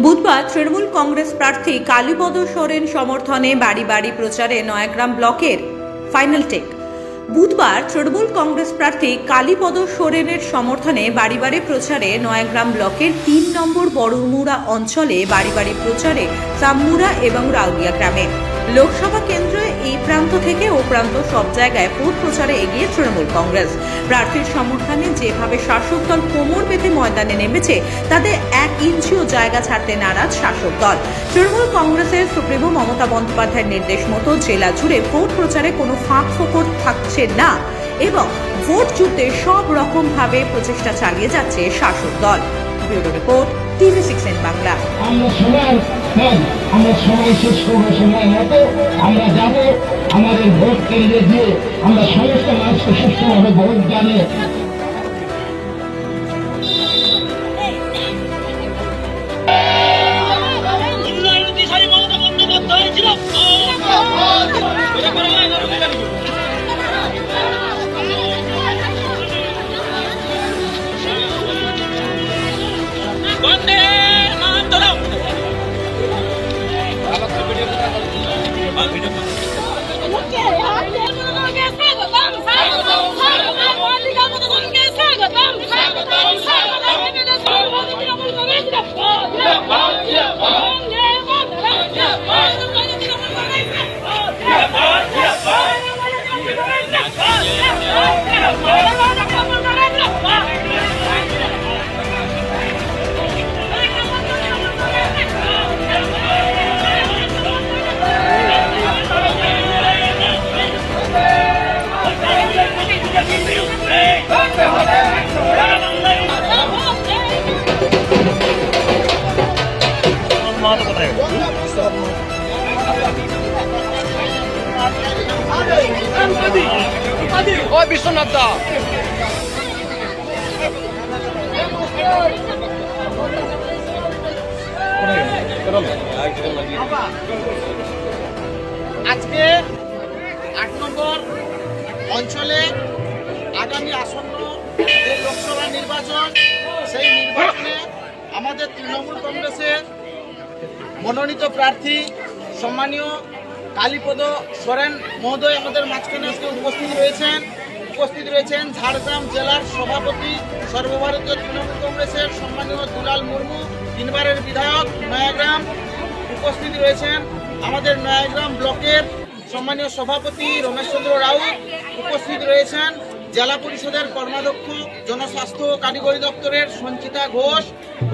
বুধবার তৃণমূল কংগ্রেস প্রার্থী কালীপদ সোরেন সমর্থনে বাড়ি বাড়ি প্রচারে নয়াগ্রাম ব্লকের ফাইনাল টেক। বুধবার তৃণমূল কংগ্রেস প্রার্থী কালীপদ সোরেনের সমর্থনে বাড়ি বাড়ি প্রচারে নয়াগ্রাম ব্লকের ৩ নম্বর বড়মুড়া অঞ্চলে বাড়ি বাড়ি প্রচারে সামমুড়া এবং রাউলিয়া গ্রামে। লোকসভা কেন্দ্রে এই প্রান্ত থেকে ও প্রান্ত সব জায়গায় ভোট প্রচারে এগিয়ে তৃণমূল কংগ্রেস। প্রার্থীর সমর্থনে যেভাবে শাসক দল কোমর পেতে ময়দানে নেমেছে তাতে ১ ইঞ্চিও জায়গা ছাড়তে নারাজ শাসক দল। তৃণমূল কংগ্রেসের সুপ্রিমো মমতা বন্দ্যোপাধ্যায়ের নির্দেশ মতো জেলা জুড়ে ভোট প্রচারে কোনো ফাঁক ফোকর থাকছে না এবং ভোট যুদ্ধে সব রকম ভাবে প্রচেষ্টা চালিয়ে যাচ্ছে শাসক দল। Bureau report, TV6 Bangla. আমরা সবাই শেষ করবো সময় মতো আমরা যাবো আমাদের ভোট কেন্দ্রে দিয়ে আমরা সমস্ত মানুষকে সুষ্ঠুভাবে ভোট জানিয়ে বিশ্বনাথ দা আজকে ৮ নম্বর অঞ্চলে আগামী আসন্ন যে লোকসভা নির্বাচন, সেই নির্বাচনে আমাদের তৃণমূল কংগ্রেসের মনোনীত প্রার্থী সম্মানীয় কালীপদ সোরেন মহোদয় আমাদের মাঝখানে আজকে উপস্থিত রয়েছেন ঝাড়গ্রাম জেলার সভাপতি সর্বভারতীয় তৃণমূল কংগ্রেসের সম্মানীয় দুলাল মুর্মু, 3 বারের বিধায়ক নয়াগ্রাম। উপস্থিত রয়েছেন আমাদের নয়াগ্রাম ব্লকের সম্মানীয় সভাপতি রমেশ চন্দ্র রাউত। উপস্থিত রয়েছেন জেলা পরিষদের কর্মাধ্যক্ষ জনস্বাস্থ্য কারিগরি দপ্তরের সঞ্চিতা ঘোষ।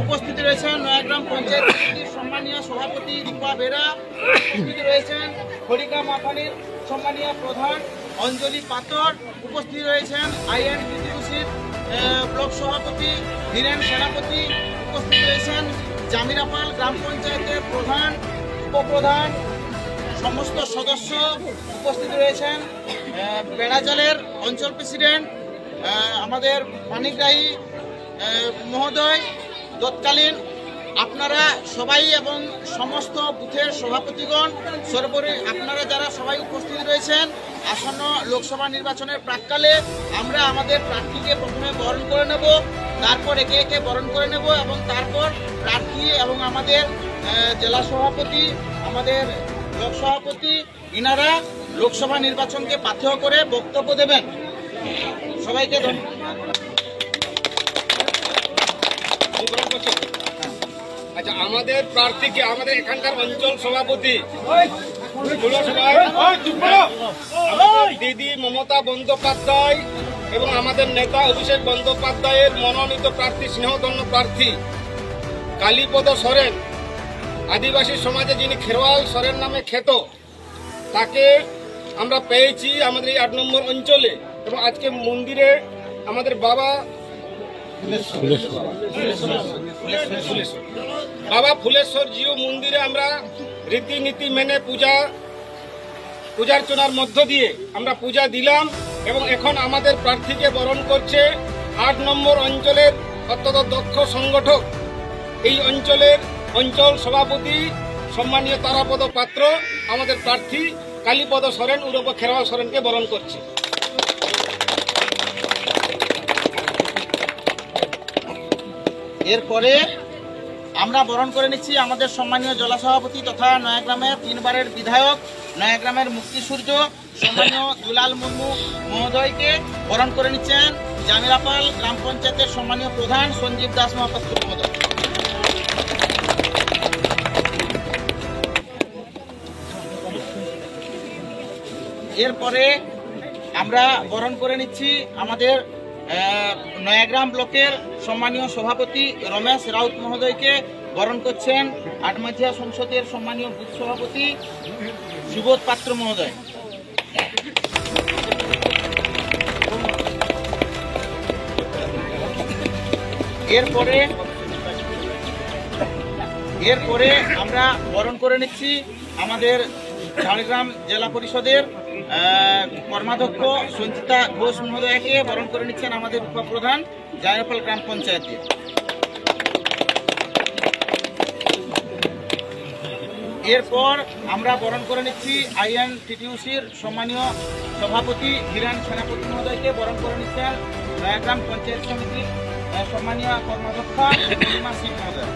উপস্থিত রয়েছেন নয়াগ্রাম পঞ্চায়েত সমিতির সম্মানীয় সভাপতি দীপা বেরা। উপস্থিত রয়েছেন হরিকা মাথানির সম্মানীয় প্রধান অঞ্জলি পাতর। উপস্থিত রয়েছেন INTTUCর ব্লক সভাপতি ধীরেন সেনাপতি। উপস্থিত রয়েছেন জামিরাপাল গ্রাম পঞ্চায়েতের প্রধান, উপপ্রধান, সমস্ত সদস্য। উপস্থিত রয়েছেন বেড়াজালের অঞ্চল প্রেসিডেন্ট আমাদের পানিগ্রাহী মহোদয়। তৎকালীন আপনারা সবাই এবং সমস্ত বুথের সভাপতিগণ, সর্বোপরি আপনারা যারা সবাই উপস্থিত রয়েছেন, আসন্ন লোকসভা নির্বাচনের প্রাক্কালে আমরা আমাদের প্রার্থীকে প্রথমে বরণ করে নেব, তারপর একে একে বরণ করে নেব এবং তারপর প্রার্থী এবং আমাদের জেলা সভাপতি, আমাদের ব্লক সভাপতি, ইনারা লোকসভা নির্বাচনকে পাথেয় করে বক্তব্য দেবেন। সবাইকে ধন্যবাদ। আচ্ছা, আমাদের প্রার্থীকে আমাদের এখানকার অঞ্চল সভাপতি দিদি মমতা বন্দ্যোপাধ্যায় এবং আমাদের নেতা অভিষেক বন্দ্যোপাধ্যায়ের মনোনীত প্রার্থী, স্নেহধন্য প্রার্থী কালীপদ সোরেন, আদিবাসী সমাজে যিনি খেরওয়াল সোরেন নামে খ্যাত, তাকে আমরা পেয়েছি আমাদের এই ৮ নম্বর অঞ্চলে। এবং আজকে মন্দিরে আমাদের বাবা ফুলেশ্বর জিও মন্দিরে আমরা রীতিনীতি মেনে পূজার্চনার মধ্য দিয়ে আমরা পূজা দিলাম এবং এখন আমাদের প্রার্থীকে বরণ করছে ৮ নম্বর অঞ্চলের অত্যন্ত দক্ষ সংগঠক, এই অঞ্চলের অঞ্চল সভাপতি সম্মানীয় তারাপদ পাত্র আমাদের প্রার্থী কালীপদ সোরেন উরফ খেরওয়াল সোরেনকে বরণ করছে। এরপরে আমরা বরণ করে নিচ্ছি আমাদের সম্মানীয় জেলা সভাপতি তথা নয়াগ্রামের 3 বারের বিধায়ক, নয়াগ্রামের মুক্তি সূর্য সম্মানীয় দুলাল মুর্মু মহোদয়কে বরণ করে নিচ্ছেন জামিরাপাল গ্রাম পঞ্চায়েতের সম্মানীয় প্রধান সঞ্জীব দাস মহাপাত্র মহোদয়। এরপরে আমরা বরণ করে নিচ্ছি আমাদের নয়াগ্রাম ব্লকের সম্মানীয় সভাপতি রমেশ রাউত মহোদয়কে। বরণ করছেন আটমাঝিয়া সংসদের সম্মানীয় বুথ সভাপতি সুবোধ পাত্র মহোদয়। এরপরে আমরা বরণ করে নিচ্ছি আমাদের ঝাড়গ্রাম জেলা পরিষদের কর্মাধ্যক্ষ সঞ্চিতা ঘোষ মহোদয়কে। বরণ করে নিচ্ছেন আমাদের উপপ্রধান জামিরাপাল গ্রাম পঞ্চায়েতে। এরপর আমরা বরণ করে নিচ্ছি INTTUCর সম্মানীয় সভাপতি হিরান সেনাপতি মহোদয়কে। বরণ করে নিচ্ছেন নয়াগ্রাম পঞ্চায়েত সমিতির সম্মানীয় কর্মাধ্যক্ষা পূর্ণিমা সিং মহোদয়।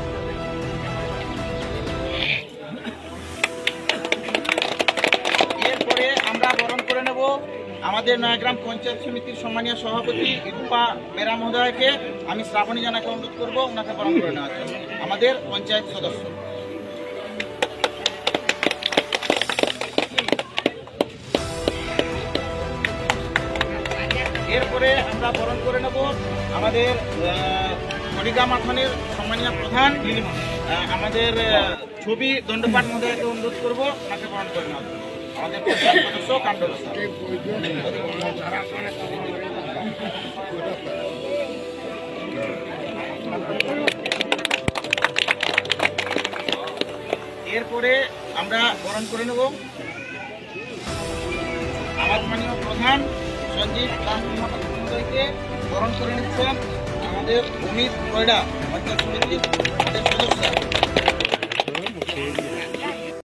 এরপরে আমরা বরণ করে নেব আমাদের নয়াগ্রাম পঞ্চায়েত সমিতির সম্মানীয় সভাপতি রূপা বেরা মহোদয়কে। আমি শ্রাবণী জানাকে অনুরোধ করবো ওনাকে বরণ করে নেওয়ার জন্য, আমাদের পঞ্চায়েত সদস্য। এরপরে আমরা বরণ করে নেব আমাদের হরিগ্রাম আসনের সম্মানীয় প্রধান আমাদের ছবি দণ্ডপাঠ মহোদয়কে অনুরোধ করবো ওনাকে বরণ করে নেওয়ার জন্য, আমাদের পঞ্চায়েত সদস্য কাণ্ডরস। এরপরে আমরা বরণ করে নেব আমার মাননীয় প্রধান সঞ্জীব দাস মহোদয়কে। বরণ করে নিচ্ছেন আমাদের অমিত কয়ডা পঞ্চায়েত সমিতির সদস্য।